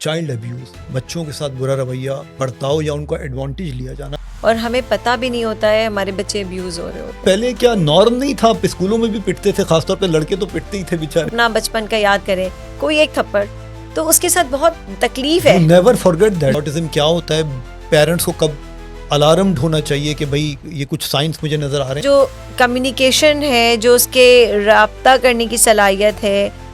Child abuse, बच्चों के साथ बुरा रवैया, बर्ताव या उनका एडवांटेज लिया जाना। और हमें पता भी नहीं होता है हमारे बच्चे अब्यूज हो रहे होते हैं। पहले क्या नॉर्म नहीं था, स्कूलों में भी पिटते थे, खासतौर पे लड़के तो पिटते ही थे बेचारे। अपना बचपन का याद करें, कोई एक थप्पड़ तो उसके साथ बहुत तकलीफ है। Never forget that. ऑटिज्म क्या होता है, पेरेंट्स को कब अलार्म्ड होना चाहिए कि भाई ये कुछ साइंस मुझे नजर आ रहे हैं। जो कम्युनिकेशन है, जो उसके राब्ता करने की सलाहियत है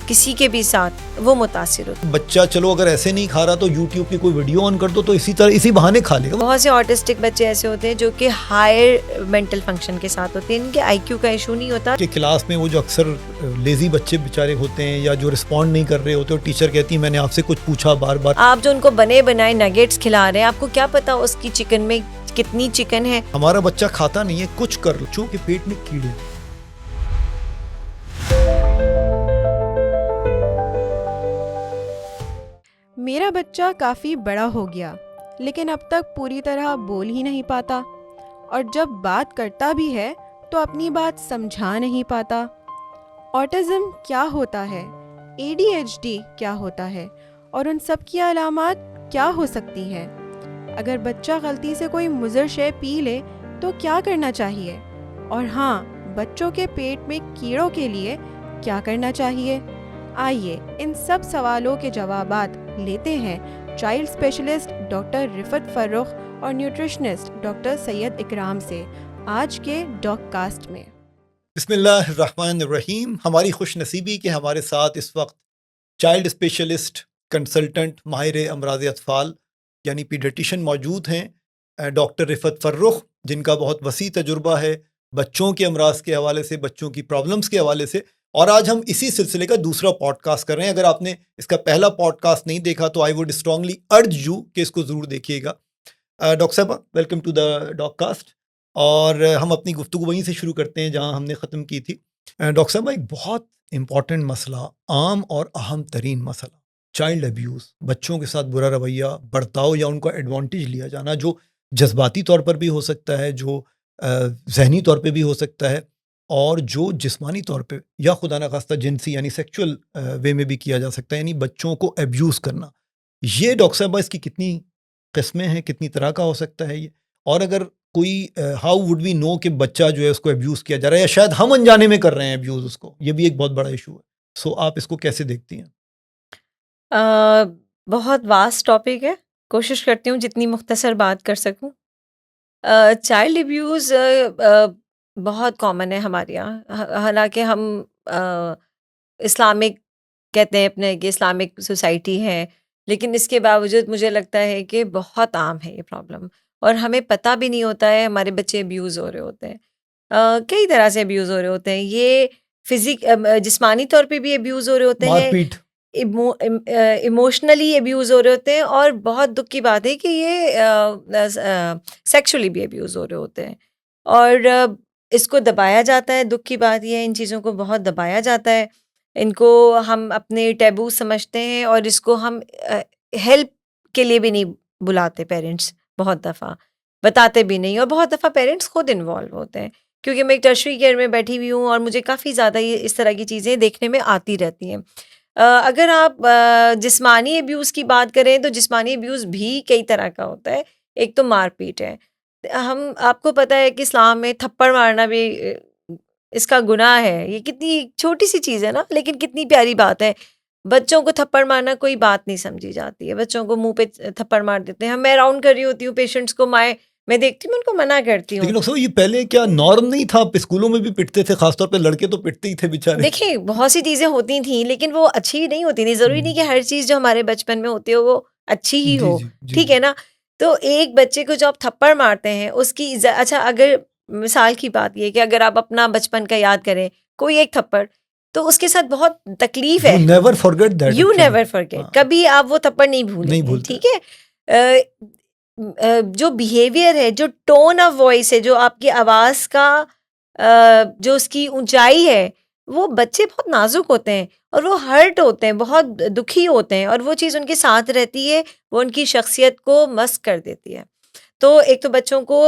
किसी के भी साथ, वो मुतासिर होता है। बच्चा चलो अगर ऐसे नहीं खा रहा तो यूट्यूब की कोई वीडियो ऑन कर दो तो इसी बहाने खा लेगा। बहुत से ऑटिस्टिक बच्चे ऐसे होते हैं जो कि हायर मेंटल फंक्शन के साथ होते हैं, इनके आईक्यू का इशू नहीं होता। कि क्लास में वो जो अक्सर लेजी बच्चे बेचारे होते हैं या जो रिस्पॉन्ड नहीं कर रहे होते, और टीचर कहती है मैंने आपसे कुछ पूछा बार बार। आप जो उनको बने बनाए नगेट्स खिला रहे हैं, आपको क्या पता उसकी चिकन में कितनी चिकन है। हमारा बच्चा खाता नहीं है, कुछ कर लो, चूंकि पेट में कीड़े। मेरा बच्चा काफ़ी बड़ा हो गया, लेकिन अब तक पूरी तरह बोल ही नहीं पाता, और जब बात करता भी है तो अपनी बात समझा नहीं पाता। ऑटिज़म क्या होता है, ADHD क्या होता है, और उन सब की अलामात क्या हो सकती हैं? अगर बच्चा गलती से कोई मुज़र शय पी ले तो क्या करना चाहिए? और हाँ, बच्चों के पेट में कीड़ों के लिए क्या करना चाहिए? आइए इन सब सवालों के जवाबात लेते हैं child specialist doctor Rifat Farrukh और न्यूट्रिशनिस्ट डॉक्टर सैयद इकराम से आज के डॉगकास्ट में। बिस्मिल्लाहिर्रहमानिर्रहीम। हमारी खुश नसीबी कि हमारे साथ इस वक्त चाइल्ड स्पेशलिस्ट कंसल्टेंट माहिर अमराज अतफ़ाल यानी पीडियाट्रिशियन मौजूद हैं, डॉक्टर रिफत फर्रुख, जिनका बहुत वसी तजुर्बा है बच्चों के अमराज के हवाले से, बच्चों की प्रॉब्लम्स के हवाले से। और आज हम इसी सिलसिले का दूसरा पॉडकास्ट कर रहे हैं। अगर आपने इसका पहला पॉडकास्ट नहीं देखा तो I would strongly urge you कि इसको ज़रूर देखिएगा। डॉक्टर साहब, वेलकम टू द डॉगकास्ट। और हम अपनी गुफ्तगू वहीं से शुरू करते हैं जहां हमने ख़त्म की थी। डॉक्टर साहब, एक बहुत इंपॉर्टेंट मसला, आम और अहम तरीन मसला, चाइल्ड अब्यूज़, बच्चों के साथ बुरा रवैया, बर्ताव या उनका एडवांटेज लिया जाना, जो जज्बाती तौर पर भी हो सकता है, जो जहनी तौर पे भी हो सकता है, और जो जिस्मानी तौर पे या खुदा न खास्ता जिनसी यानी सेक्सुअल वे में भी किया जा सकता है, यानी बच्चों को अब्यूज़ करना। ये डॉक्टर साहब इसकी कितनी किस्में हैं, कितनी तरह का हो सकता है ये? और अगर कोई हाउ वुड वी नो कि बच्चा जो है उसको अब्यूज़ किया जा रहा है, या शायद हम अनजाने में कर रहे हैं अब्यूज़ उसको, ये भी एक बहुत बड़ा इशू है। सो आप इसको कैसे देखती हैं? बहुत वास्ट टॉपिक है, कोशिश करती हूँ जितनी मुख्तसर बात कर सकूँ। चाइल्ड अब्यूज़ बहुत कॉमन है हमारे यहाँ। हालांकि हम इस्लामिक कहते हैं अपने कि इस्लामिक सोसाइटी है, लेकिन इसके बावजूद मुझे लगता है कि बहुत आम है ये प्रॉब्लम, और हमें पता भी नहीं होता है हमारे बच्चे अब्यूज़ हो रहे होते हैं। कई तरह से अब्यूज़ हो रहे होते हैं। ये जिस्मानी तौर पे भी अब्यूज़ हो रहे होते हैं, मारपीट, इमोशनली अब्यूज़ हो रहे होते हैं, और बहुत दुख की बात है कि ये सेक्सुअली भी अब्यूज़ हो रहे होते हैं, और इसको दबाया जाता है। दुख की बात ये है, इन चीज़ों को बहुत दबाया जाता है, इनको हम अपने टैबू समझते हैं, और इसको हम हेल्प के लिए भी नहीं बुलाते। पेरेंट्स बहुत दफ़ा बताते भी नहीं, और बहुत दफ़ा पेरेंट्स खुद इन्वॉल्व होते हैं, क्योंकि मैं एक टर्शरी केयर में बैठी हुई हूँ और मुझे काफ़ी ज़्यादा ये इस तरह की चीज़ें देखने में आती रहती हैं। अगर आप जिस्मानी अब्यूज़ की बात करें तो जिस्मानी अब्यूज़ भी कई तरह का होता है। एक तो मारपीट है। हम आपको पता है कि इस्लाम में थप्पड़ मारना भी इसका गुनाह है। ये कितनी छोटी-सी चीज़ है ना, लेकिन कितनी प्यारी बात है। बच्चों को थप्पड़ मारना कोई बात नहीं समझी जाती है। बच्चों को मुँह पे थप्पड़ मार देते हैं। मैं राउंड कर रही होती हूँ पेशेंट्स को, मैं देखती हूँ, मैं उनको मना करती हूँ। लेकिन डॉक्टर साहब ये पहले क्या नॉर्म नहीं था, स्कूलों में भी पिटते थे, खासतौर पे लड़के तो पिटते ही थे बेचारे। देखिए, बहुत सी चीज़ें होती थी, लेकिन वो अच्छी नहीं होती थी। ज़रूरी नहीं कि हर चीज़ जो हमारे बचपन में होती हो वो अच्छी ही जी हो, जी जी ठीक जी। है ना? तो एक बच्चे को जो आप थप्पड़ मारते हैं उसकी अच्छा, अगर मिसाल की बात ये है कि अगर आप अपना बचपन का याद करें, कोई एक थप्पड़, तो उसके साथ बहुत तकलीफ यू है। Never forget that. You never forget, कभी आप वो थप्पड़ नहीं नहीं भूलेंगे, भूलते। ठीक है? जो बिहेवियर है, जो टोन ऑफ वॉइस है, जो आपकी आवाज़ का जो उसकी ऊंचाई है, वो बच्चे बहुत नाजुक होते हैं और वो हर्ट होते हैं, बहुत दुखी होते हैं, और वो चीज़ उनके साथ रहती है, वो उनकी शख्सियत को मस्क कर देती है। तो एक तो बच्चों को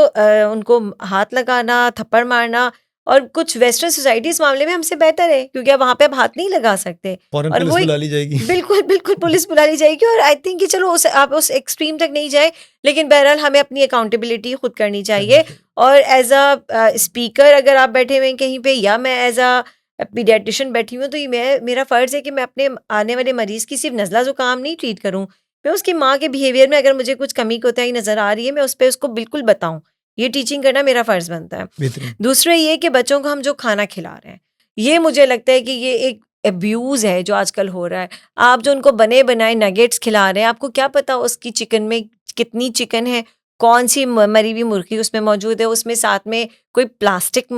उनको हाथ लगाना, थप्पड़ मारना, और कुछ वेस्टर्न सोसाइटी इस मामले में हमसे बेहतर है, क्योंकि अब वहाँ पे आप हाथ नहीं लगा सकते। फौरन और पुलिस वो एक बुला ली जाएगी। बिल्कुल बिल्कुल पुलिस बुला ली जाएगी। और आई थिंक कि चलो आप उस एक्सट्रीम तक नहीं जाए, लेकिन बहरहाल हमें अपनी अकाउंटेबिलिटी खुद करनी चाहिए। और एज अ स्पीकर अगर आप बैठे हुए हैं कहीं पे, या मैं एज अ पीडियाट्रिशियन बैठी हूँ, तो ये मेरा फ़र्ज़ है कि मैं अपने आने वाले मरीज़ की सिर्फ नज़ला ज़ुकाम नहीं ट्रीट करूँ, मैं उसकी माँ के बिहेवियर में अगर मुझे कुछ कमी कोताही नज़र आ रही है, मैं उस पे उसको बिल्कुल बताऊँ। ये टीचिंग करना मेरा फ़र्ज़ बनता है। बेहतरीन। दूसरा ये कि बच्चों को हम जो खाना खिला रहे हैं, ये मुझे लगता है कि ये एक अब्यूज़ है जो आजकल हो रहा है। आप जो उनको बने बनाए नगेट्स खिला रहे हैं, आपको क्या पता उसकी चिकन में कितनी चिकन है, कौन सी मरी हुई मुर्गी उसमें मौजूद है, उसमें साथ में कोई प्लास्टिक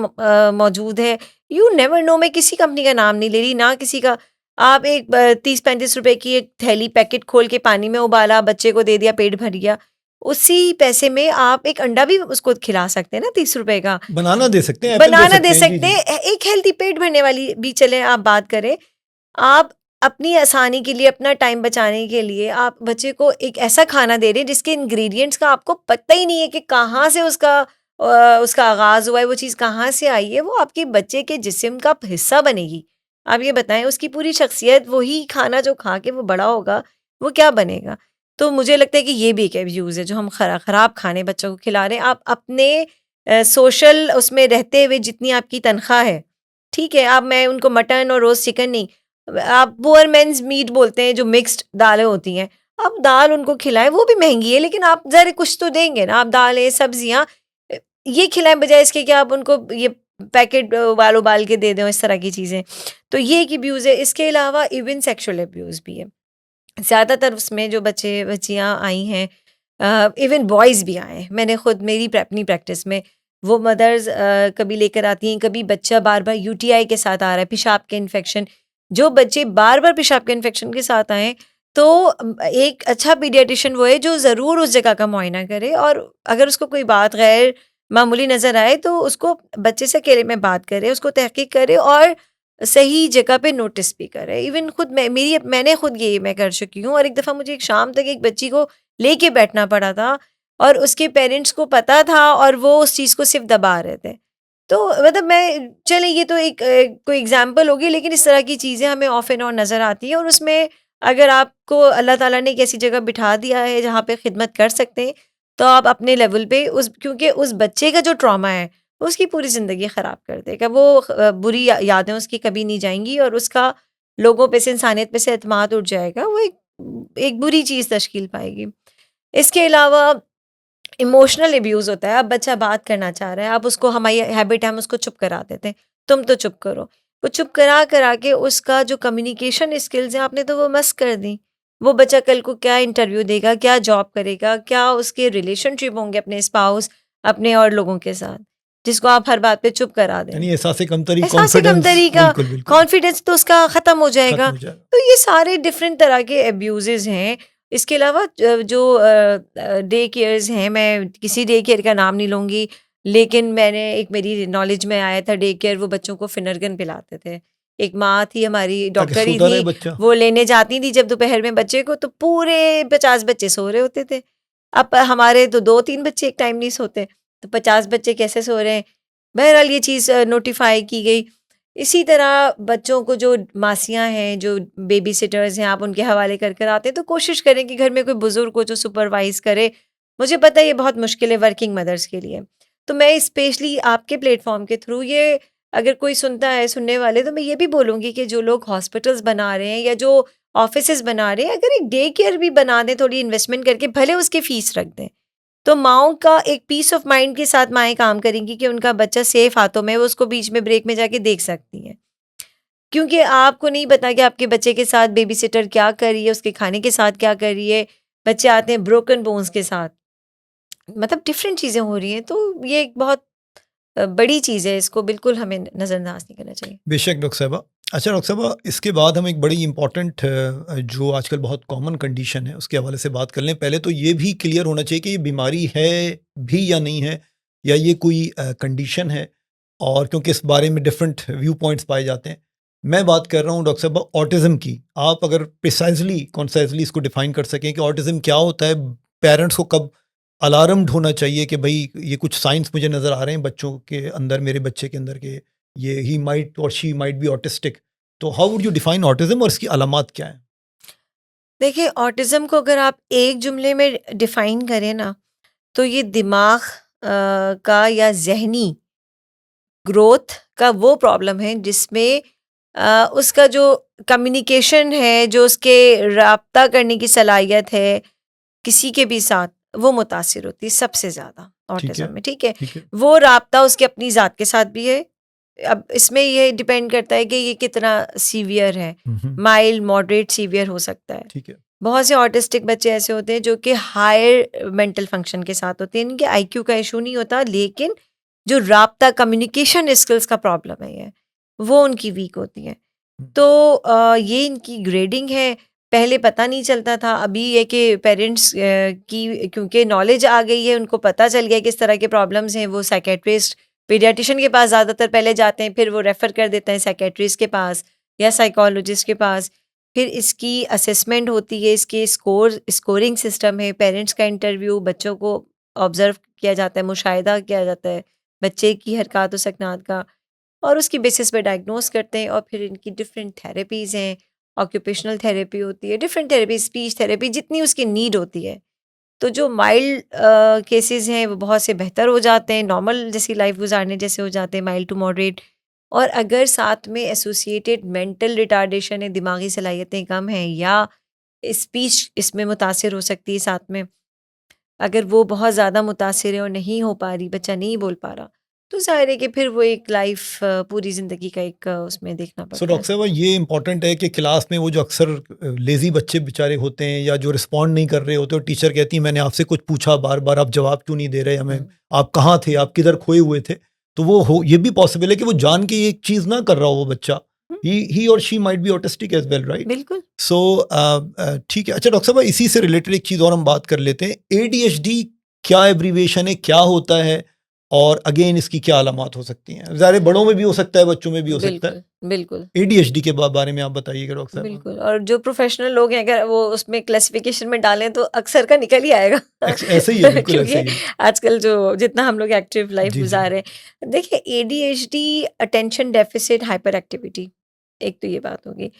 मौजूद है। You never know. मैं किसी कंपनी का नाम नहीं ले रही, ना किसी का। आप एक 30-35 रुपए की एक थैली पैकेट खोल के पानी में उबाला, बच्चे को दे दिया, पेट भर गया। उसी पैसे में आप एक अंडा भी उसको खिला सकते हैं ना 30 रुपए का। बनाना दे सकते हैं, एप्पल बनाना दे जी, सकते जी। हैं। एक हेल्दी पेट भरने वाली भी चले आप बात करें। आप अपनी आसानी के लिए, अपना टाइम बचाने के लिए आप बच्चे को एक ऐसा खाना दे रहे हैं जिसके इंग्रेडिएंट्स का आपको पता ही नहीं है कि कहाँ से उसका आगाज़ हुआ है, वो चीज़ कहाँ से आई है। वो आपके बच्चे के जिस्म का हिस्सा बनेगी। आप ये बताएं, उसकी पूरी शख्सियत वही खाना जो खा के वो बड़ा होगा, वो क्या बनेगा। तो मुझे लगता है कि ये भी एक एब्यूज़ है जो हम ख़राब खाने बच्चों को खिला रहे हैं। आप अपने सोशल उसमें रहते हुए जितनी आपकी तनख्वाह है, ठीक है, आप मैं उनको मटन और रोज़ चिकन नहीं, आप पुअर मेंस मीट बोलते हैं जो मिक्स्ड दालें होती हैं, आप दाल उनको खिलाएं। वो भी महंगी है, लेकिन आप ज़रा कुछ तो देंगे ना। आप दालें, सब्जियां ये खिलाएं, बजाय इसके कि आप उनको ये पैकेट उबाल के दे दें, इस तरह की चीज़ें। तो ये एक अब्यूज़ है। इसके अलावा इवन सेक्शुअल अब्यूज़ भी है। ज़्यादातर उसमें जो बच्चे बच्चियाँ आई हैं, इवन बॉयज़ भी आए हैं। मैंने खुद अपनी प्रैक्टिस में वो मदर्स कभी लेकर आती हैं, कभी बच्चा बार-बार यूटीआई के साथ आ रहा है, पेशाब के इन्फेक्शन। जो बच्चे बार-बार पेशाब के इन्फेक्शन के साथ आएँ, तो एक अच्छा पीडियाट्रिशियन वो है जो ज़रूर उस जगह का मुआयना करे, और अगर उसको कोई बात गैर मामूली नज़र आए तो उसको बच्चे से अकेले में बात करे, उसको तहकीक करे और सही जगह पे नोटिस भी करे। इवन खुद मैंने खुद ये मैं कर चुकी हूँ। और एक दफ़ा मुझे एक शाम तक एक बच्ची को लेके बैठना पड़ा था, और उसके पेरेंट्स को पता था और वो उस चीज़ को सिर्फ दबा रहे थे। तो मतलब चले ये तो एक कोई एग्जाम्पल होगी, लेकिन इस तरह की चीज़ें हमें ऑफ एंड ऑन नज़र आती हैं। और उसमें अगर आपको अल्लाह ताला ने एक ऐसी जगह बिठा दिया है जहाँ पे खिदमत कर सकते हैं, तो आप अपने लेवल पे क्योंकि उस बच्चे का जो ट्रॉमा है उसकी पूरी ज़िंदगी ख़राब कर देगा। वो बुरी यादें उसकी कभी नहीं जाएंगी, और उसका लोगों पे से, इंसानियत पे से एतमाद उठ जाएगा। वो एक बुरी चीज़ तश्कील पाएगी। इसके अलावा इमोशनल अब्यूज़ होता है। अब बच्चा बात करना चाह रहा है, आप उसको, हमारी हैबिट है हम उसको चुप करा देते हैं, तुम तो चुप करो। वो चुप करा के उसका जो कम्युनिकेशन स्किल्स हैं आपने तो वो मस्क कर दी। वो बच्चा कल को क्या इंटरव्यू देगा, क्या जॉब करेगा, क्या उसके रिलेशनशिप होंगे अपने स्पाउस, अपने और लोगों के साथ, जिसको आप हर बात पे चुप करा दें। यानी एहसास कमतरी, एहसास कॉन्फिडेंस, कमतरी का बिल्कुल, बिल्कुल कॉन्फिडेंस तो उसका ख़त्म हो जाएगा। खत्म हो जाएगा। तो ये सारे डिफरेंट तरह के अब्यूज़ेज़ हैं। इसके अलावा जो डे केयर्स हैं, मैं किसी डे केयर का नाम नहीं लूँगी, लेकिन मेरी नॉलेज में आया था डे केयर वो बच्चों को फिनरगन पिलाते थे। एक माँ थी हमारी, ताकि डॉक्टर ही सोता रहे थी, बच्चा। वो लेने जाती थी जब दोपहर में बच्चे को, तो पूरे 50 बच्चे सो रहे होते थे। अब हमारे तो 2-3 बच्चे एक टाइम नहीं सोते, तो 50 बच्चे कैसे सो रहे हैं। बहरहाल ये चीज़ नोटिफ़ाई की गई। इसी तरह बच्चों को जो मासियाँ हैं, जो बेबी सिटर्स हैं, आप उनके हवाले कर आते हैं, तो कोशिश करें कि घर में कोई बुज़ुर्ग हो जो सुपरवाइज़ करे। मुझे पता है ये बहुत मुश्किल है वर्किंग मदर्स के लिए। तो मैं स्पेशली आपके प्लेटफ़ॉर्म के थ्रू ये, अगर कोई सुनता है, सुनने वाले, तो मैं ये भी बोलूँगी कि जो लोग हॉस्पिटल्स बना रहे हैं या जो ऑफ़िसेज़ बना रहे हैं, अगर एक डे केयर भी बना दें थोड़ी इन्वेस्टमेंट करके, भले उसकी फ़ीस रख दें। तो माँओं का एक पीस ऑफ माइंड के साथ माएँ काम करेंगी कि उनका बच्चा सेफ हाथों में है, वो उसको बीच में ब्रेक में जाके देख सकती हैं। क्योंकि आपको नहीं पता कि आपके बच्चे के साथ बेबी सिटर क्या कर रही है, उसके खाने के साथ क्या कर रही है। बच्चे आते हैं ब्रोकन बोन्स के साथ, मतलब डिफरेंट चीज़ें हो रही हैं। तो ये एक बहुत बड़ी चीज़ है, इसको बिल्कुल हमें नज़रअंदाज नहीं करना चाहिए। बेशक डॉक्टर साहबा। अच्छा डॉक्टर साहबा, इसके बाद हम एक बड़ी इंपॉर्टेंट जो आजकल बहुत कॉमन कंडीशन है उसके हवाले से बात कर लें। पहले तो ये भी क्लियर होना चाहिए कि ये बीमारी है भी या नहीं है, या ये कोई कंडीशन है, और क्योंकि इस बारे में डिफरेंट व्यू पॉइंट्स पाए जाते हैं। मैं बात कर रहा हूँ डॉक्टर साहबा ऑटिज़म की। आप अगर प्रिसाइजली कॉन्साइजली इसको डिफाइन कर सकें कि ऑटिज़म क्या होता है, पेरेंट्स को कब अलार्म्ड होना चाहिए कि भाई ये कुछ साइंस मुझे नज़र आ रहे हैं बच्चों के अंदर, मेरे बच्चे के अंदर, के ये ही माइट और शी माइट बी ऑटिस्टिक, तो how would you define autism और इसकी अलामात क्या हैं? देखिए, ऑटिज़्म को अगर आप एक जुमले में डिफ़ाइन करें ना, तो ये दिमाग का या ज़हनी ग्रोथ का वो प्रॉब्लम है जिसमें उसका जो कम्युनिकेशन है, जो उसके राब्ता करने की सलाहियत है किसी के भी साथ, वो मुतासिर होती है सबसे ज़्यादा ठीक ऑटिज़्म है, में, ठीक है? ठीक है। वो राब्ता उसकी अपनी ज़ात के साथ भी है। अब इसमें ये डिपेंड करता है कि ये कितना सीवियर है, माइल्ड, मॉडरेट, सीवियर हो सकता है। ठीक है। बहुत से ऑटिस्टिक बच्चे ऐसे होते हैं जो कि हायर मेंटल फंक्शन के साथ होते हैं, इनके आईक्यू का इशू नहीं होता, लेकिन जो राब्ता कम्युनिकेशन स्किल्स का प्रॉब्लम है ये, वो उनकी वीक होती है। तो ये इनकी ग्रेडिंग है। पहले पता नहीं चलता था, अभी ये कि पेरेंट्स की क्योंकि नॉलेज आ गई है, उनको पता चल गया कि इस तरह के प्रॉब्लम्स हैं, वो साइकेट्रिस्ट, पीडियाट्रिशियन के पास ज़्यादातर पहले जाते हैं, फिर वो रेफ़र कर देते हैं साइकेट्रिस्ट के पास या साइकोलॉजिस्ट के पास। फिर इसकी असेसमेंट होती है, इसके स्कोरिंग सिस्टम है, पेरेंट्स का इंटरव्यू, बच्चों को ऑब्ज़र्व किया जाता है, मुशाहिदा किया जाता है बच्चे की हरकत और सकनात का, और उसकी बेसिस पे डायग्नोस करते हैं। और फिर इनकी डिफरेंट थेरेपीज़ हैं, ऑक्यूपेशनल थेरेपी होती है, डिफरेंट थेरेपी, स्पीच थेरेपी, जितनी उसकी नीड होती है। तो जो माइल्ड केसेस हैं वो बहुत से बेहतर हो जाते हैं, नॉर्मल जैसी लाइफ गुजारने जैसे हो जाते हैं, माइल्ड टू मॉडरेट। और अगर साथ में एसोसिएटेड मेंटल रिटार्डेशन है, दिमागी सलाहियतें कम हैं, या स्पीच इसमें मुतासिर हो सकती है साथ में, अगर वो बहुत ज़्यादा मुतासिर है और नहीं हो पा रही, बच्चा नहीं बोल पा रहा, तो ज़ाहिर है कि फिर वो एक लाइफ पूरी ज़िंदगी का एक उसमें देखना सो पड़ता है। डॉक्टर साहब, ये इम्पोर्टेंट है कि क्लास में वो जो अक्सर लेज़ी बच्चे बेचारे होते हैं या जो रिस्पॉन्ड नहीं कर रहे होते, और टीचर कहती है मैंने आपसे कुछ पूछा, बार बार आप जवाब क्यों नहीं दे रहे हमें, हम्म, आप कहाँ थे, आप किधर खोए हुए थे, तो वो हो ये भी पॉसिबल है कि वो जान के ये एक चीज़ ना कर रहा हो वो बच्चा, हम्म, ही और she might be autistic as well, right? बिल्कुल। सो ठीक है। अच्छा डॉक्टर साहब, इसी से रिलेटेड एक चीज़ और हम बात कर लेते हैं, ADHD क्या एब्रीविएशन है, क्या होता है, और अगेन इसकी क्या अलामात हो सकती हैं? ज़ाहिर है बड़ों में भी हो सकता है, बच्चों में भी हो सकता है। बिल्कुल, बिल्कुल, ADHD के बारे में आप बताइएगा डॉक्टर साहब। बिल्कुल। और जो प्रोफेशनल लोग हैं, अगर वो उसमें क्लासिफिकेशन में डालें तो अक्सर का निकल ही आएगा। ऐसे ही है, बिल्कुल ऐसे क्योंकि ही है। आजकल जो जितना हम लोग एक्टिव लाइफ जी, जी। गुजार रहे हैं, देखिए, ADHD attention deficit hyper activity, एक तो ये बात होगी।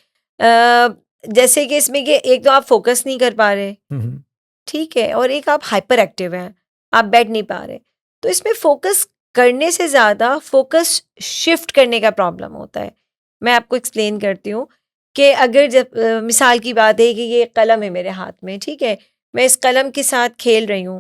जैसे कि इसमें कि एक तो आप फोकस नहीं कर पा रहे, हुँ। ठीक है, और एक आप हाइपर एक्टिव हैं, आप बैठ नहीं पा रहे। तो इसमें फ़ोकस करने से ज़्यादा फ़ोकस शिफ्ट करने का प्रॉब्लम होता है। मैं आपको एक्सप्लेन करती हूँ कि अगर जब मिसाल की बात है कि ये कलम है मेरे हाथ में, ठीक है? मैं इस कलम के साथ खेल रही हूँ,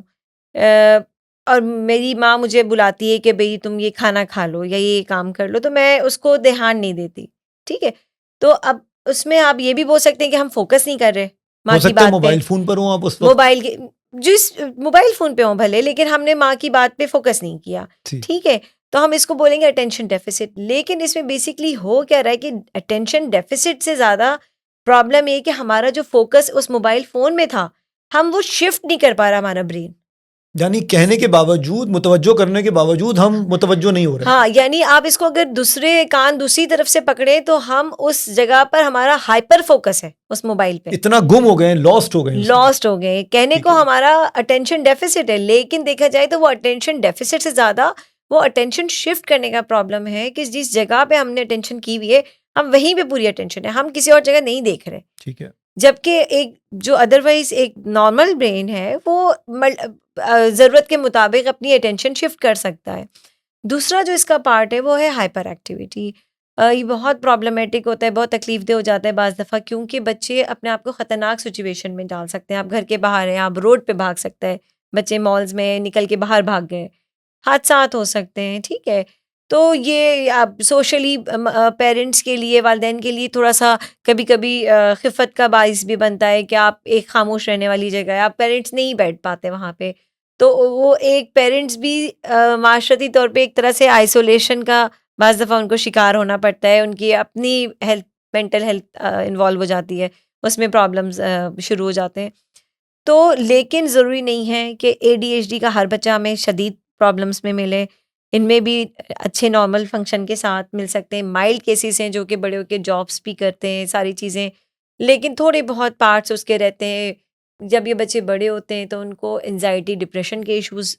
और मेरी माँ मुझे बुलाती है कि भई तुम ये खाना खा लो या ये काम कर लो, तो मैं उसको ध्यान नहीं देती, ठीक है? तो अब उसमें आप ये भी बोल सकते हैं कि हम फ़ोकस नहीं कर रहे माँ हो की सकता है बात पे। मोबाइल फ़ोन पर हो आप उस वक़्त। मोबाइल के जिस मोबाइल फ़ोन पे हों भले, लेकिन हमने माँ की बात पे फ़ोकस नहीं किया, जी। ठीक है? तो हम इसको बोलेंगे अटेंशन डेफ़िसिट। लेकिन इसमें बेसिकली हो क्या रहा है कि अटेंशन डेफ़िसिट से ज़्यादा प्रॉब्लम ये है कि हमारा जो फ़ोकस उस मोबाइल फ़ोन में था, हम वो शिफ्ट नहीं कर पा रहा हमारा ब्रेन। यानी कहने के बावजूद, मुतवज्जो करने के बावजूद हम मुतवज्जो नहीं हो रहे हैं। हाँ, यानी आप इसको अगर दूसरे कान दूसरी तरफ से पकड़ें तो हम उस जगह पर हमारा हाइपर फ़ोकस है उस मोबाइल पे। इतना गुम हो गए हैं, लॉस्ट हो गए हैं उसमें। लॉस्ट हो गए, कहने ठीक को है। हमारा अटेंशन डेफिसिट है, लेकिन देखा जाए तो वो अटेंशन डेफिसिट से ज़्यादा वो अटेंशन शिफ्ट करने का प्रॉब्लम है कि जिस जगह पे हमने अटेंशन की हुई है, हम वहीं पे पूरी अटेंशन है, हम किसी और जगह नहीं देख रहे। ठीक है। जबकि एक जो अदरवाइज़ एक नॉर्मल ब्रेन है, वो ज़रूरत के मुताबिक अपनी अटेंशन शिफ्ट कर सकता है। दूसरा जो इसका पार्ट है वो है हाइपर एक्टिविटी। ये बहुत प्रॉब्लमेटिक होता है, बहुत तकलीफ़देह हो जाता है बाज़ दफ़ा, क्योंकि बच्चे अपने आप को ख़तरनाक सिचुएशन में डाल सकते हैं। आप घर के बाहर हैं, आप रोड पे भाग सकते हैं, बच्चे मॉल्स में निकल के बाहर भाग गए, हादसात हो सकते हैं, ठीक है? तो ये आप सोशली पेरेंट्स के लिए, वालिदैन के लिए थोड़ा-सा कभी-कभी ख़िफ़्फ़त का बाइस भी बनता है कि आप एक ख़ामोश रहने वाली जगह है, आप पेरेंट्स नहीं बैठ पाते वहाँ पे। तो वो एक पेरेंट्स भी माशरती तौर पे एक तरह से आइसोलेशन का बाज़ दफ़ा उनको शिकार होना पड़ता है, उनकी अपनी हेल्थ, मेंटल हेल्थ इन्वॉल्व हो जाती है, उसमें प्रॉब्लम्स शुरू हो जाते हैं। तो लेकिन ज़रूरी नहीं है कि ADHD का हर बच्चा हमें शदीद प्रॉब्लम्स में मिले, इनमें भी अच्छे नॉर्मल फंक्शन के साथ मिल सकते हैं। माइल्ड केसेस हैं जो कि बड़े होके जॉब्स भी करते हैं, सारी चीज़ें, लेकिन थोड़े बहुत पार्ट्स उसके रहते हैं जब ये बच्चे बड़े होते हैं तो उनको एंजाइटी डिप्रेशन के इश्यूज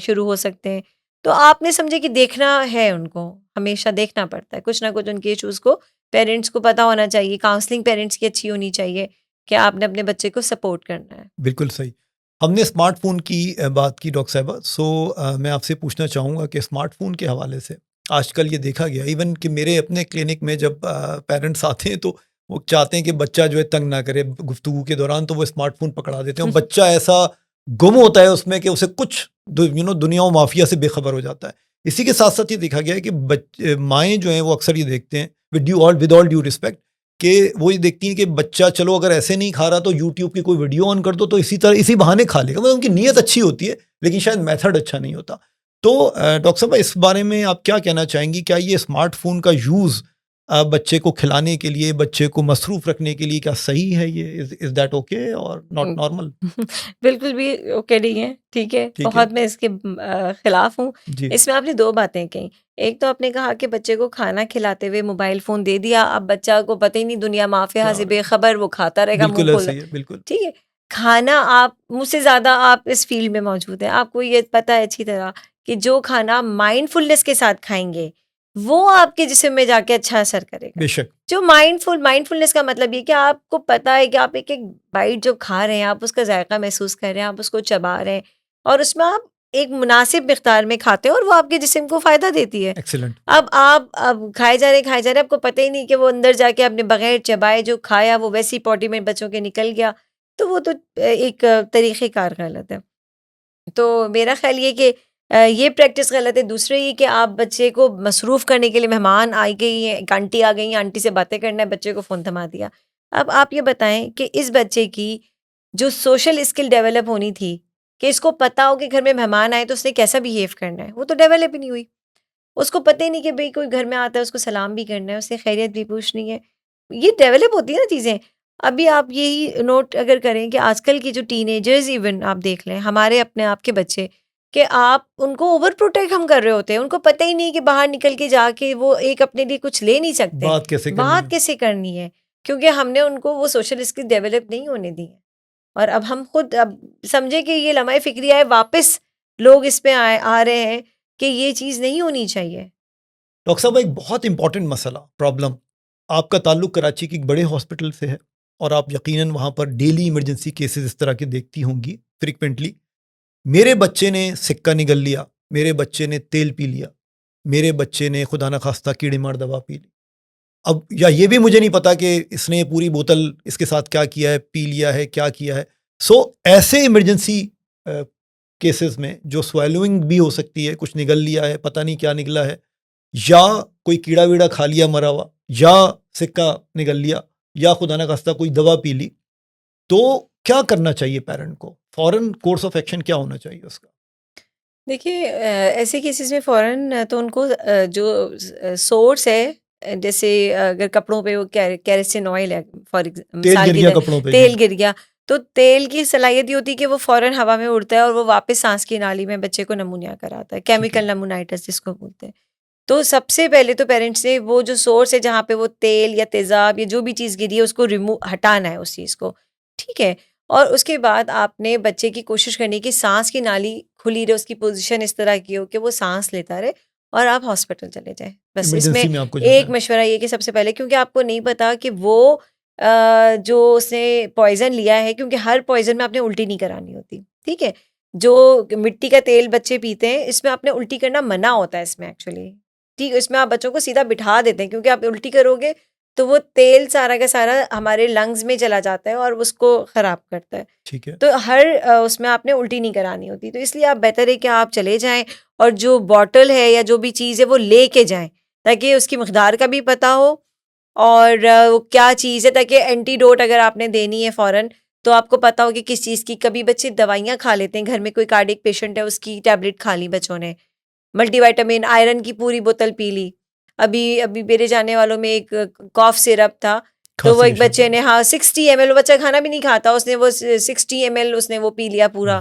शुरू हो सकते हैं। तो आपने समझे कि देखना है, उनको हमेशा देखना पड़ता है कुछ ना कुछ उनके इश्यूज को। पेरेंट्स को पता होना चाहिए, काउंसलिंग पेरेंट्स की अच्छी होनी चाहिए कि आपने अपने बच्चे को सपोर्ट करना है। बिल्कुल सही। हमने स्मार्टफ़ोन की बात की डॉक्टर साहिबा, सो मैं आपसे पूछना चाहूँगा कि स्मार्टफ़ोन के हवाले से आजकल ये देखा गया, इवन कि मेरे अपने क्लिनिक में जब पेरेंट्स आते हैं तो वो चाहते हैं कि बच्चा जो है तंग ना करे गुफ्तगू के दौरान, तो वो स्मार्टफ़ोन पकड़ा देते हैं और बच्चा ऐसा गुम होता है उसमें कि उसे कुछ दुनिया और माफिया से बेखबर हो जाता है। इसी के साथ साथ ये देखा गया है कि माएँ जो हैं वो अक्सर ये देखते हैं विद ऑल ड्यू रिस्पेक्ट कि वो ये देखती हैं कि बच्चा चलो अगर ऐसे नहीं खा रहा तो यूट्यूब की कोई वीडियो ऑन कर दो तो इसी बहाने खा लेगा। मतलब उनकी नीयत अच्छी होती है लेकिन शायद मेथड अच्छा नहीं होता। तो डॉक्टर साहब, इस बारे में आप क्या कहना चाहेंगी? क्या ये स्मार्टफोन का यूज़ बच्चे को खिलाने के लिए, बच्चे को मसरूफ रखने के लिए क्या सही है? ये इज दैट ओके और नॉट नॉर्मल? बिल्कुल भी ओके नहीं है, ठीक है। ठीक है बहुत मैं इसके खिलाफ हूँ। जी। इसमें आपने 2 बातें कही। एक तो आपने कहा कि बच्चे को खाना खिलाते हुए मोबाइल फ़ोन दे दिया, अब बच्चा को पता ही नहीं, दुनिया माफ़िया क्या से बेखबर, वो खाता रहेगा मुँह बिल्कुल खोल। ऐसा ही है, बिल्कुल। ठीक है। खाना, आप मुझसे ज़्यादा आप इस फ़ील्ड में मौजूद हैं, आपको ये पता है अच्छी तरह कि जो खाना माइंडफुलनेस के साथ खाएँगे, वो आपके जिस्म में जाके अच्छा असर करेगा। बेशक। जो माइंडफुलनेस का मतलब ये कि आपको पता है कि आप एक-एक बाइट जो खा रहे हैं, आप उसका ज़ायक़ा महसूस कर रहे हैं, आप उसको चबा रहे हैं और उसमें आप एक मुनासिब मिक़दार में खाते हैं और वो आपके जिस्म को फ़ायदा देती है। एक्सीलेंट। अब खाए जा रहे हैं, आपको पता ही नहीं कि वो अंदर जाके आपने बगैर चबाए जो खाया वो वैसी पॉटी में बच्चों के निकल गया, तो वो तो एक तरीक़ेकार गलत है। तो मेरा ख़्याल ये कि ये प्रैक्टिस गलत है। दूसरा ये कि आप बच्चे को मसरूफ़ करने के लिए, मेहमान आ गई हैं, एक आंटी आ गई हैं, आंटी से बातें करना है, बच्चे को फ़ोन थमा दिया। अब आप ये बताएँ कि इस बच्चे की जो सोशल स्किल डेवलप होनी थी, कि इसको पता हो कि घर में मेहमान आए तो उसने कैसा बिहेव करना है, वो तो डेवलप ही नहीं हुई। उसको पता ही नहीं कि भई कोई घर में आता है उसको सलाम भी करना है, उससे खैरियत भी पूछनी है। ये डेवलप होती है ना चीज़ें। अभी आप यही नोट अगर करें कि आजकल की जो टीनेजर्स इवन आप देख लें, हमारे अपने आप के बच्चे, कि आप उनको ओवर प्रोटेक्ट हम कर रहे होते हैं। उनको पता ही नहीं कि बाहर निकल के जाके वो एक अपने लिए कुछ ले नहीं सकते। बात कैसे करनी बात है? कैसे करनी है? क्योंकि हमने उनको वो सोशल स्किल डेवलप नहीं होने दी है। और अब हम खुद अब समझे कि ये लम्हा फ़िक्रिया है, वापस लोग इस पे आ रहे हैं कि ये चीज़ नहीं होनी चाहिए। डॉक्टर साहब, एक बहुत इंपॉर्टेंट मसला, प्रॉब्लम, आपका ताल्लुक कराची के एक बड़े हॉस्पिटल से है और आप यकीनन वहाँ पर डेली इमरजेंसी केसेस इस तरह के देखती होंगी फ्रिक्वेंटली। मेरे बच्चे ने सिक्का निगल लिया, मेरे बच्चे ने तेल पी लिया, मेरे बच्चे ने खुदा न खास्ता कीड़े मार दवा पी ली। अब या ये भी मुझे नहीं पता कि इसने पूरी बोतल इसके साथ क्या किया है, पी लिया है, क्या किया है। सो ऐसे इमरजेंसी केसेस में जो स्वेलोइंग भी हो सकती है, कुछ निगल लिया है, पता नहीं क्या निकला है, या कोई कीड़ा वीड़ा खा लिया मरा हुआ, या सिक्का निगल लिया, या खुदा न खास्ता कोई दवा पी ली, तो क्या करना चाहिए पेरेंट को? फौरन कोर्स ऑफ एक्शन क्या होना चाहिए उसका? देखिए, ऐसे केसेस में फ़ौरन तो उनको जो सोर्स है, जैसे अगर कपड़ों पे वो केरासिन ऑयल है, फॉर तेल मिसाल गिर की गया तरह कपड़ों पे, तेल जी। गिर गया, तो तेल की सलाहियत ये होती है कि वो फ़ौरन हवा में उड़ता है और वो वापस सांस की नाली में बच्चे को नमूनिया कराता है, ठीक है। केमिकल नमूनाइटिस जिसको बोलते हैं। तो सबसे पहले तो पेरेंट्स ने वो जो सोर्स है जहाँ पे वो तेल या तेज़ाब या जो भी चीज़ गिरी है उसको हटाना है उस चीज़ को, ठीक है? और उसके बाद आपने बच्चे की कोशिश करनी है कि सांस की नाली खुली रहे, उसकी पोजीशन इस तरह की हो कि वो सांस लेता रहे और आप हॉस्पिटल चले जाएँ। बस इसमें इमरजेंसी में आपको जाना एक है। मशवरा ये कि सबसे पहले, क्योंकि आपको नहीं पता कि वो जो उसने पॉइज़न लिया है, क्योंकि हर पॉइज़न में आपने उल्टी नहीं करानी होती, ठीक है? जो मिट्टी का तेल बच्चे पीते हैं, इसमें आपने उल्टी करना मना होता है इसमें एक्चुअली, ठीक है? इसमें आप बच्चों को सीधा बिठा देते हैं क्योंकि आप उल्टी करोगे तो वो तेल सारा का सारा हमारे लंग्स में चला जाता है और उसको ख़राब करता है। ठीक है। तो हर उसमें आपने उल्टी नहीं करानी होती, तो इसलिए आप बेहतर है कि आप चले जाएँ और जो बॉटल है या जो भी चीज़ है वो लेके जाएँ, ताकि उसकी मकदार का भी पता हो और वो क्या चीज़ है, ताकि एंटीडोट अगर आपने देनी है फ़ौरन, तो आपको पता हो कि किस चीज़ की। कभी बच्चे दवाइयाँ खा लेते हैं, घर में कोई कार्डियक पेशेंट है उसकी टैबलेट खा ली बच्चों ने, मल्टीविटामिन, आयरन की पूरी बोतल पी ली। अभी मेरे जानने वालों में एक कॉफ सिरप था, तो वो खांसी एक के बच्चे शदीद। ने, हाँ, 60 ml, वो बच्चा खाना भी नहीं खाता, उसने वो 60 ml उसने वो पी लिया पूरा।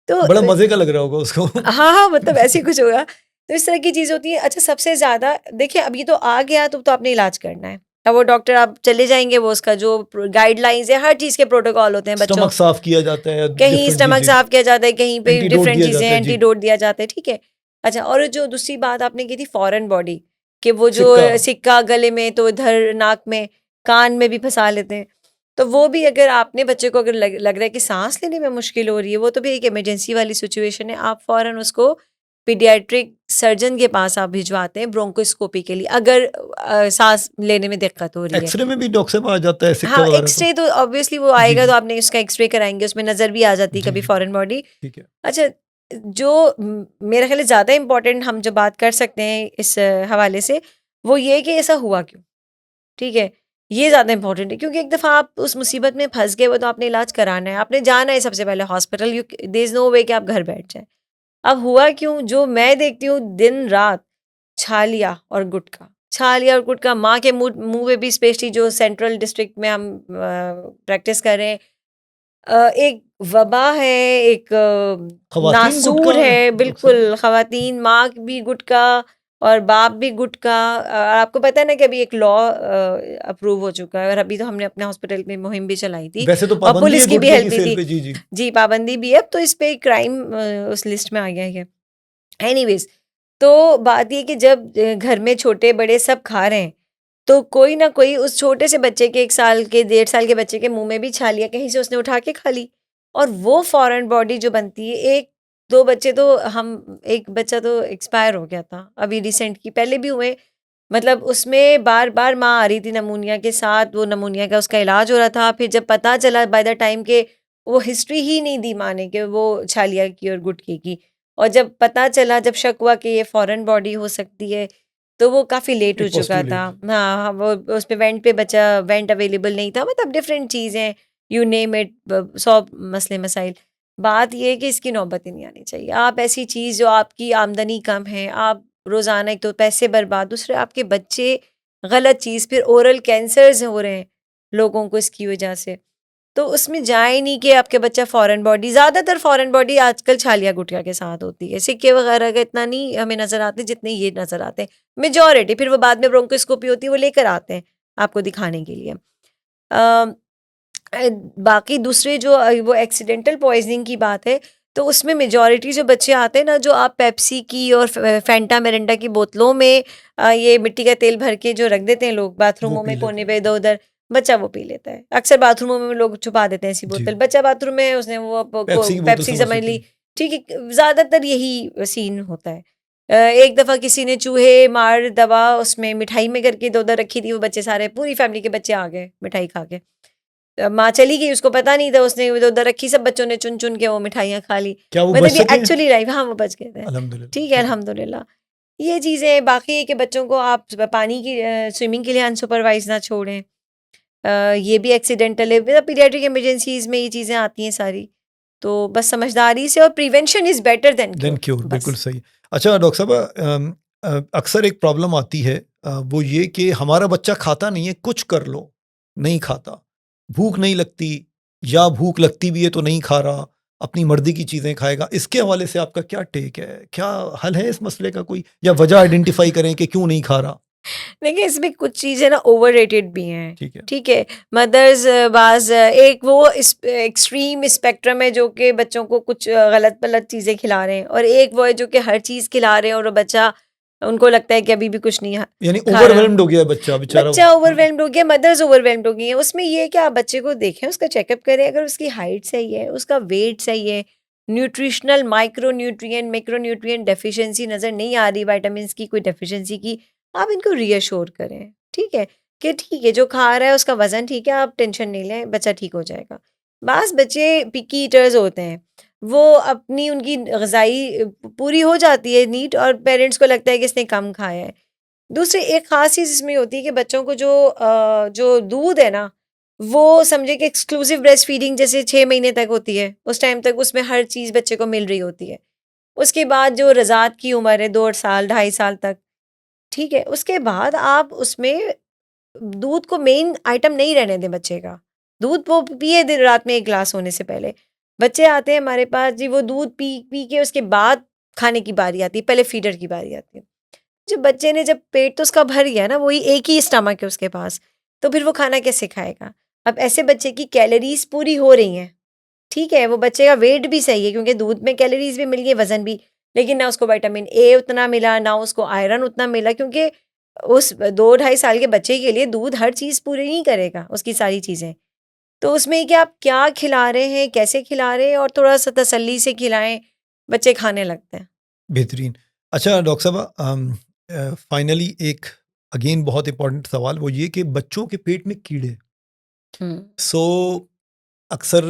तो बड़ा मज़े का लग रहा होगा उसको। हाँ, मतलब ऐसे ही कुछ होगा। तो इस तरह की चीज़ होती है। अच्छा, सबसे ज़्यादा देखिए, अब ये तो आ गया तो आपने इलाज करना है, अब वो डॉक्टर आप चले जाएंगे, वो उसका जो गाइडलाइंस है, हर चीज़ के प्रोटोकॉल होते हैं बच्चों, स्टमक साफ किया जाता है, कहीं different, जी स्टमक जी, साफ किया जाता है, कहीं पे एंटीडोट डिफरेंट दिया चीज़ें, जाता है, जी, एंटीडोट दिया जाता है, ठीक है। अच्छा, और जो दूसरी बात आपने की थी फॉरेन बॉडी, कि वो जो सिक्का, सिक्का गले में, तो इधर नाक में, कान में भी फंसा लेते हैं। तो वो भी अगर आपने बच्चे को अगर लग रहा है कि सांस लेने में मुश्किल हो रही है, वो तो भी एक इमरजेंसी वाली सिचुएशन है, आप फौरन उसको पीडियाट्रिक सर्जन के पास आप भिजवाते हैं ब्रोंकोस्कोपी के लिए, अगर सांस लेने में दिक्कत हो रही है। एक्सरे में भी डॉक्टर साहब आ जाता है सिक्का हाँ, वगैरह तो, एक्सरे तो ऑब्वियसली वो जी आएगा, तो जी, आपने उसका एक्सरे कराएंगे, उसमें नज़र भी आ जाती है जी कभी जी, फॉरेन बॉडी। ठीक है, अच्छा, जो मेरा ख्याल है ज़्यादा इम्पोर्टेंट हम जो बात कर सकते हैं इस हवाले से, वो ये कि ऐसा हुआ क्यों, ठीक है, ये ज़्यादा इम्पोर्टेंट है, क्योंकि एक दफ़ा आप उस मुसीबत में फंस गए, वो तो आपने इलाज कराना है, आपने जाना है सबसे पहले हॉस्पिटल, देयर इज़ नो वे कि आप घर बैठ जाएं। अब हुआ क्यों, जो मैं देखती हूँ दिन रात, छालिया और गुटखा, छालिया और गुटखा, माँ के मुंह मुंह में भी, स्पेशली जो सेंट्रल डिस्ट्रिक्ट में हम प्रैक्टिस कर रहे हैं, एक वबा है, एक खवातीन गुटखा नासूर है, डॉक्टर साहब, बिल्कुल ख़वातीन, माँ भी गुटखा और बाप भी गुटखा। आपको पता है ना कि अभी एक लॉ अप्रूव हो चुका है, और अभी तो हमने अपने हॉस्पिटल में मुहिम भी चलाई थी, वैसे तो और पाबंदी पुलिस है की भी गुटखे हेल्प की भी सेल थी। पे, जी जी, जी, पाबंदी भी है, अब तो इस पे क्राइम उस लिस्ट में आ गया है। एनीवेज, तो बात ये कि जब घर में छोटे बड़े सब खा रहे हैं, तो कोई ना कोई उस छोटे से बच्चे के, 1 साल के, 1.5 साल के बच्चे के मुंह में भी छालिया कहीं से उसने उठा के खा ली, और वो फॉरेन बॉडी जो बनती है, एक दो बच्चे तो हम, एक बच्चा तो एक्सपायर हो गया था अभी रिसेंट की, पहले भी हुए, मतलब उसमें बार बार माँ आ रही थी नमूनिया के साथ, वो नमूनिया का उसका इलाज हो रहा था, फिर जब पता चला बाय द टाइम के, वो हिस्ट्री ही नहीं दी माँ ने कि वो छालिया की और गुटखे की, और जब पता चला, जब शक हुआ कि ये फॉरेन बॉडी हो सकती है, तो वो काफ़ी लेट हो इट वाज चुका टू था। लेट, हाँ, हाँ, वो उस पे वेंट पे बचा, वेंट अवेलेबल नहीं था, मतलब डिफरेंट चीज़ें, यू नेम इट, 100 मसले मसाइल। बात ये है कि इसकी नौबत ही नहीं आनी चाहिए। आप ऐसी चीज़ जो आपकी आमदनी कम है, आप रोज़ाना, एक तो पैसे बर्बाद, दूसरे आपके बच्चे गलत चीज़, फिर ओरल कैंसर्स हो रहे हैं लोगों को इसकी वजह से। तो उसमें जाए नहीं कि आपके बच्चा फॉरेन बॉडी, ज़्यादातर फॉरेन बॉडी आजकल छालिया गुटिया के साथ होती है, सिक्के वगैरह का इतना नहीं हमें नज़र आते जितने ये नज़र आते हैं मेजॉरिटी, फिर वो बाद में ब्रोंकोस्कोपी होती है, वो लेकर आते हैं आपको दिखाने के लिए। अ, बाकी दूसरे जो वो एक्सीडेंटल पॉइजनिंग की बात है, तो उसमें मेजॉरिटी जो बच्चे आते हैं ना, जो आप पेप्सी की और फैंटा मिरिंडा की बोतलों में ये मिट्टी का तेल भर के जो रख देते हैं लोग वो बाथरूमों पी में लेते कोने पे हैं, इधर उधर, बच्चा वो पी लेता है। अक्सर बाथरूमों में लोग छुपा देते हैं ऐसी जी, बोतल, बच्चा बाथरूम में है, उसने वो पेप्सी की बोतल पेप्सी समझ समझ लेते ली, हैं, ठीक है, ज़्यादातर यही सीन होता है। एक दफ़ा किसी ने चूहे मार दवा उसमें मिठाई में करके इधर उधर रखी थी, वो बच्चे सारे, पूरी फैमिली के बच्चे आ गए मिठाई खा के। माँ चली गई, उसको पता नहीं था, उसने इधर-उधर रखी, सब बच्चों ने चुन-चुन के वो मिठाइयाँ खा ली। क्या वो बच मतलब ये सके? एक्चुअली लाइव, हाँ, वो बच गए थे। अल्हम्दुलिल्लाह, ठीक है, ठीक है, अल्हम्दुलिल्लाह। ये चीज़ें बाकी है कि बच्चों को आप पानी की स्विमिंग के लिए अनसुपरवाइज़ ना छोड़ें। ये भी एक्सीडेंटल है, मतलब पीडियाट्रिक इमरजेंसीज़ में ये चीज़ें आती हैं सारी। तो बस समझदारी से, और prevention is better than than cure, cure, बिल्कुल बस। सही। अच्छा डॉक्टर साहब, अक्सर एक प्रॉब्लम आती है, वो ये कि हमारा बच्चा खाता नहीं है, कुछ कर लो, नहीं खाता, भूख नहीं लगती, या भूख लगती भी है तो नहीं खा रहा, अपनी मर्ज़ी की चीज़ें खाएगा। इसके हवाले से आपका क्या टेक है? क्या हल है इस मसले का कोई, या वजह आइडेंटिफ़ाई करें कि क्यों नहीं खा रहा? देखिए, इसमें कुछ चीज़ें ना ओवररेटेड भी हैं, ठीक है, ठीक है? मदर्स बाज़ एक वो इस एक्सट्रीम स्पेक्ट्रम है जो कि बच्चों को कुछ गलत-पलत चीज़ें खिला रहे हैं, और एक वो है जो कि हर चीज़ खिला रहे हैं, और वो बच्चा, उनको लगता है कि अभी भी कुछ नहीं यानी खा रहा। ओवरवेल्म्ड हो गया है बच्चा बेचारा। बच्चा हाँ, ओवरवेल्म्ड हो गया, मदर्स ओवरवेल्म्ड हो गई हैं। उसमें ये है कि आप बच्चे को देखें, उसका चेकअप करें, अगर उसकी हाइट सही है, उसका वेट सही है, न्यूट्रिशनल माइक्रोन्यूट्रिएंट, मैक्रोन्यूट्रिएंट डेफिशिएंसी नज़र नहीं आ रही, विटामिन्स की कोई डेफिशिएंसी की, आप इनको रीअश्योर करें, ठीक है? कि ठीक है, जो खा रहा है उसका वज़न ठीक है, आप टेंशन नहीं लें, बच्चा ठीक हो जाएगा। बाज़ बच्चे पिकी ईटर्स होते हैं, वो अपनी उनकी ग़िज़ाई पूरी हो जाती है नीड, और पेरेंट्स को लगता है कि इसने कम खाया है। दूसरी एक ख़ास चीज़ इसमें होती है कि बच्चों को जो दूध है ना, वो समझे कि एक्सक्लूसिव ब्रेस्ट फीडिंग जैसे 6 महीने तक होती है, उस टाइम तक उसमें हर चीज़ बच्चे को मिल रही होती है। उसके बाद जो रज़ात की उम्र है 2 साल, 2.5 साल तक, ठीक है? उसके बाद आप उसमें दूध को मेन आइटम नहीं रहने दें बच्चे का। दूध वो पिए दिन रात में 1 ग्लास सोने से पहले। बच्चे आते हैं हमारे पास जी, वो दूध पी के उसके बाद खाने की बारी आती है, पहले फीडर की बारी आती है। जब बच्चे ने, जब पेट तो उसका भर गया ना, वही एक ही स्टमक है उसके पास, तो फिर वो खाना कैसे खाएगा? अब ऐसे बच्चे की कैलोरीज पूरी हो रही हैं, ठीक है, वो बच्चे का वेट भी सही है क्योंकि दूध में कैलोरीज भी मिल गई, वजन भी, लेकिन ना उसको विटामिन ए उतना मिला, ना उसको आयरन उतना मिला, क्योंकि उस 2-2.5 साल के बच्चे के लिए दूध हर चीज़ पूरी नहीं करेगा, उसकी सारी चीज़ें। तो उसमें कि आप क्या खिला रहे हैं, कैसे खिला रहे हैं, और थोड़ा-सा तसल्ली से खिलाएँ, बच्चे खाने लगते हैं। बेहतरीन। अच्छा डॉक्टर साहब, फाइनली एक अगेन बहुत इंपॉर्टेंट सवाल वो ये कि बच्चों के पेट में कीड़े, हुँ। सो अक्सर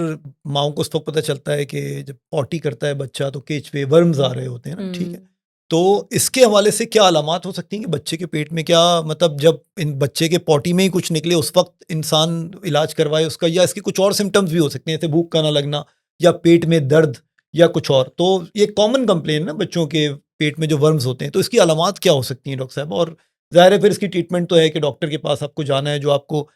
माँओं को उस वक़्त पता चलता है कि जब पॉटी करता है बच्चा तो केचुए, वर्म्स आ रहे होते हैं ना, ठीक है? हुँ। तो इसके हवाले से क्या अलामात हो सकती हैं कि बच्चे के पेट में क्या, मतलब जब इन बच्चे के पॉटी में ही कुछ निकले उस वक़्त इंसान इलाज करवाए उसका, या इसके कुछ और सिम्पटम्स भी हो सकते हैं जैसे भूख का ना लगना या पेट में दर्द या कुछ और? तो ये कॉमन कंप्लेन ना बच्चों के पेट में जो वर्म्स होते हैं, तो इसकी अलामात क्या हो सकती हैं डॉक्टर साहब? और ज़ाहिर है फिर इसकी ट्रीटमेंट तो है कि डॉक्टर के पास आपको जाना है जो आपको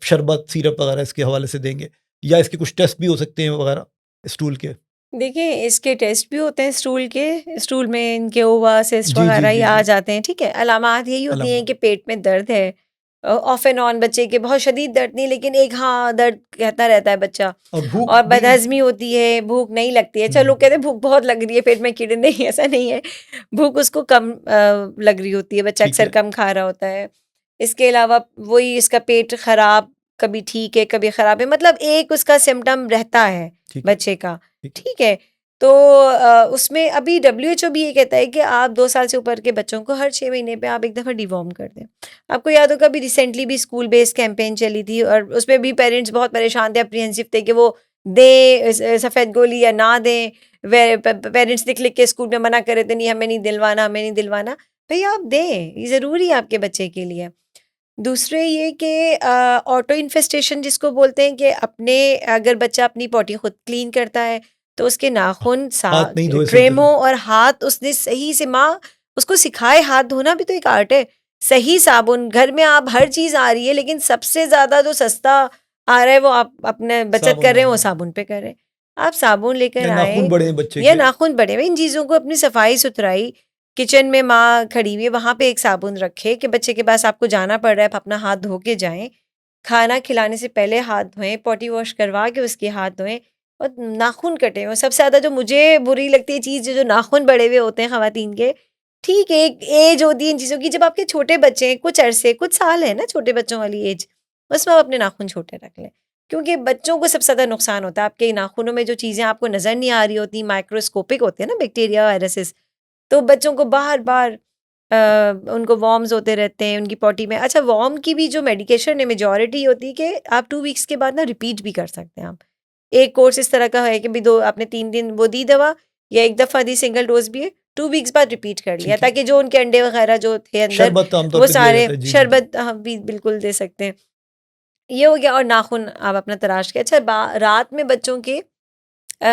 शरबत, सिरप वगैरह इसके हवाले से देंगे, या इसके कुछ टेस्ट भी हो सकते हैं वगैरह स्टूल के? देखिए, इसके टेस्ट भी होते हैं स्टूल के, स्टूल में इनके ओवा, सिस्ट जी, जी, वगैरह ही जी, आ जी। जाते हैं, ठीक है? अलामात यही होती हैं अलामात। कि पेट में दर्द है, ऑफ एंड ऑन बच्चे के, बहुत शदीद दर्द नहीं, लेकिन एक हाँ, दर्द कहता रहता है बच्चा, और भूख और भी। बदहज़मी होती है, भूख नहीं लगती है। चलो, लोग कहते हैं भूख बहुत लग रही है, पेट में कीड़े, नहीं, ऐसा नहीं है। भूख उसको कम लग रही होती है, बच्चा ठीक अक्सर है, कम खा रहा होता है। इसके अलावा वही इसका पेट खराब, कभी ठीक है, कभी खराब है, मतलब एक उसका सिम्पटम रहता है ठीक है, बच्चे का, ठीक है। ठीक है? तो उसमें अभी डब्ल्यूएचओ भी ये कहता है कि आप 2 साल से ऊपर के बच्चों को हर 6 महीने पे आप एक दफ़ा डिवॉर्म कर दें। आपको याद होगा अभी रिसेंटली भी स्कूल बेस्ड कैंपेन चली थी, और उसमें भी पेरेंट्स बहुत परेशान थे, अप्रीहेंसिव थे कि वो दें सफ़ेद गोली या ना दें। पेरेंट्स लिख-लिख के स्कूल में मना कर रहे थे, नहीं हमें नहीं दिलवाना, हमें नहीं दिलवाना। भैया आप दें, ये ज़रूरी है आपके बच्चे के लिए। दूसरे ये कि ऑटो इन्फेस्टेशन जिसको बोलते हैं, कि अपने अगर बच्चा अपनी पॉटी खुद क्लीन करता है तो उसके नाखून हाथ नहीं धोए सही ट्रिम तरह। हो, और हाथ उसने सही से, माँ उसको सिखाए, हाथ धोना भी तो एक आर्ट है। सही साबुन, घर में आप हर चीज़ आ रही है, लेकिन सबसे ज़्यादा जो सस्ता आ रहा है वो आप अपने बचत साबुन कर रहे हैं, वो हाँ। साबुन पे कर रहे हैं। आप साबुन लेकर या आएँ, नाखून बड़े हैं बच्चे या के। नाखून बड़े हुए, इन चीज़ों को अपनी सफाई-सुथराई, किचन में माँ खड़ी हुई है, वहाँ पे एक साबुन रखे कि बच्चे के पास आपको जाना पड़ रहा है, आप अपना हाथ धो के जाएँ। खाना खिलाने से पहले हाथ धोएँ, पॉटी वॉश करवा के उसके हाथ धोएँ, और नाखून कटे हुए। सबसे ज़्यादा जो मुझे बुरी लगती है चीज़, जो नाखून बड़े हुए होते हैं ख़वातीन के, ठीक है, एक एज होती है इन चीज़ों की, जब आपके छोटे बच्चे हैं, कुछ अरसे, कुछ साल है ना छोटे बच्चों वाली एज, उसमें आप अपने नाखून छोटे रख लें। क्योंकि बच्चों को सबसे ज़्यादा नुकसान होता है, आपके नाखूनों में जो चीज़ें आपको नज़र नहीं आ रही होती, माइक्रोस्कोपिक होते हैं ना, बैक्टीरिया, वायरसेस, तो बच्चों को बार-बार उनको वॉर्म्स होते रहते हैं उनकी पॉटी में। अच्छा, वॉर्म की भी जो मेडिकेशन है, मेजॉरिटी होती है कि आप 2 वीक्स के बाद ना रिपीट भी कर सकते हैं आप। एक कोर्स इस तरह का है कि भी 2 आपने 3 दिन वो दी दवा, या एक दफ़ा दी, सिंगल डोज़ भी है, 2 वीक्स बाद रिपीट कर लिया, ठीक है। ताकि जो उनके अंडे वगैरह जो थे अंदर, शरबत आमतौर वो पे दिया सारे, जाता है। जी, जी, जी। शरबत हाँ, भी बिल्कुल दे सकते हैं। ये हो गया, और नाखून आप अपना तराश के। अच्छा, रात में बच्चों के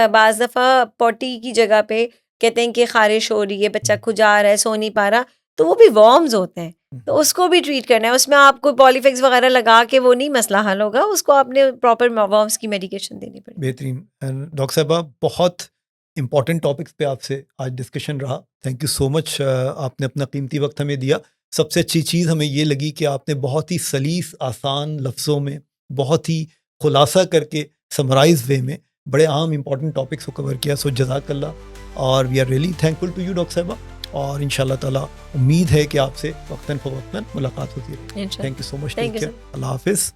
बाज़ दफ़ा पॉटी की जगह पे कहते हैं कि ख़ारिश हो रही है, बच्चा खुजा रहा है, सो नहीं पा रहा, तो वो भी वॉर्म्स होते हैं, तो उसको भी ट्रीट करना है। उसमें आपको पॉलीफिक्स वगैरह लगा के वो नहीं मसला हल होगा, उसको आपने प्रॉपर वॉर्म्स की मेडिकेशन देनी पड़ेगी। बेहतरीन। डॉक्टर साहबा, बहुत इम्पोर्टेंट टॉपिक्स पे आपसे आज डिस्कशन रहा। Thank you so much. आपने अपना कीमती वक्त हमें दिया। सबसे अच्छी चीज़ हमें ये लगी कि आपने बहुत ही सलीस, आसान लफ्ज़ों में, बहुत ही खुलासा करके, समराइज वे में बड़े आम इम्पोर्टेंट टॉपिक्स को कवर किया। सो जज़ाकल्लाह, और we are really thankful to you doctor साहबा, और इंशाल्लाह ताला उम्मीद है कि आपसे वक्तन फ़वक्तन मुलाकात होती रहेगी। इंशाल्लाह। Thank you so much. Thank take you, care. Allah हाफ़िज़।